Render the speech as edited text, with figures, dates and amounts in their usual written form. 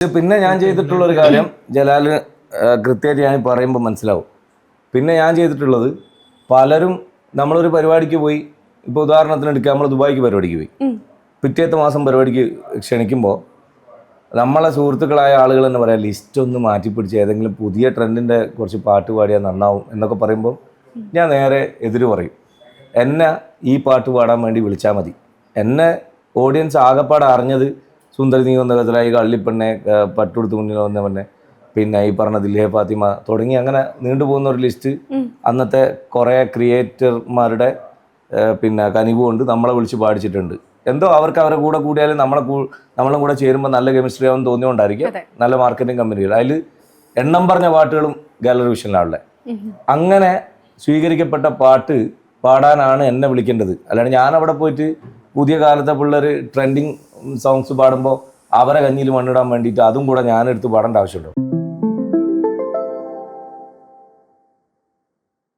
പിന്നെ ഞാൻ ചെയ്തിട്ടുള്ള ഒരു കാര്യം ജലാല് കൃത്യമായിട്ട് ഞാൻ പറയുമ്പോൾ മനസ്സിലാവും. പിന്നെ ഞാൻ ചെയ്തിട്ടുള്ളത് പലരും നമ്മളൊരു പരിപാടിക്ക് പോയി, ഇപ്പോൾ ഉദാഹരണത്തിന് എടുക്കുക, നമ്മൾ ദുബായിക്ക് പരിപാടിക്ക് പോയി, പിറ്റേത്തെ മാസം പരിപാടിക്ക് ക്ഷണിക്കുമ്പോൾ നമ്മളെ സുഹൃത്തുക്കളായ ആളുകൾ എന്ന് പറയാം ലിസ്റ്റ് ഒന്ന് മാറ്റിപ്പിടിച്ച് ഏതെങ്കിലും പുതിയ ട്രെൻഡിൻ്റെ കുറച്ച് പാട്ട് പാടിയാൽ നന്നാവും എന്നൊക്കെ പറയുമ്പോൾ ഞാൻ നേരെ എതിര് പറയും. എന്നെ ഈ പാട്ട് പാടാൻ വേണ്ടി വിളിച്ചാൽ മതി. എന്നെ ഓഡിയൻസ് ആകെപ്പാടെ അറിഞ്ഞത് സുന്ദരി നീ വന്ന കഥലായി, കള്ളിപ്പെണ്ണെ, പട്ടുടുത്ത് മുന്നിൽ വന്ന പെണ്ണെ, പിന്നെ ഈ പറഞ്ഞ ദില്ലേ ഫാത്തിമ തുടങ്ങി അങ്ങനെ നീണ്ടുപോകുന്ന ഒരു ലിസ്റ്റ് അന്നത്തെ കുറേ ക്രിയേറ്റർമാരുടെ പിന്നെ കനിവ് കൊണ്ട് നമ്മളെ വിളിച്ച് പാടിച്ചിട്ടുണ്ട്. എന്തോ അവർക്ക് അവരുടെ കൂടെ കൂടിയാലും നമ്മളും കൂടെ ചേരുമ്പോൾ നല്ല കെമിസ്ട്രി ആവും തോന്നിയോണ്ടായിരിക്കും നല്ല മാർക്കറ്റിംഗ് കമ്പനികൾ അതിൽ എണ്ണം പറഞ്ഞ പാട്ടുകളും ഗാലറി വിഷനിലാണുള്ളത്. അങ്ങനെ സ്വീകരിക്കപ്പെട്ട പാട്ട് പാടാനാണ് എന്നെ വിളിക്കേണ്ടത്. അല്ലാണ്ട് ഞാൻ അവിടെ പോയിട്ട് പുതിയ കാലത്തെ പിള്ളേർ ട്രെൻഡിങ് സോങ്സ് പാടുമ്പോൾ അവരെ കഞ്ഞിയിൽ മണ്ണിടാൻ വേണ്ടിയിട്ട് അതും കൂടെ ഞാനെടുത്ത് പാടേണ്ട ആവശ്യമുണ്ടോ?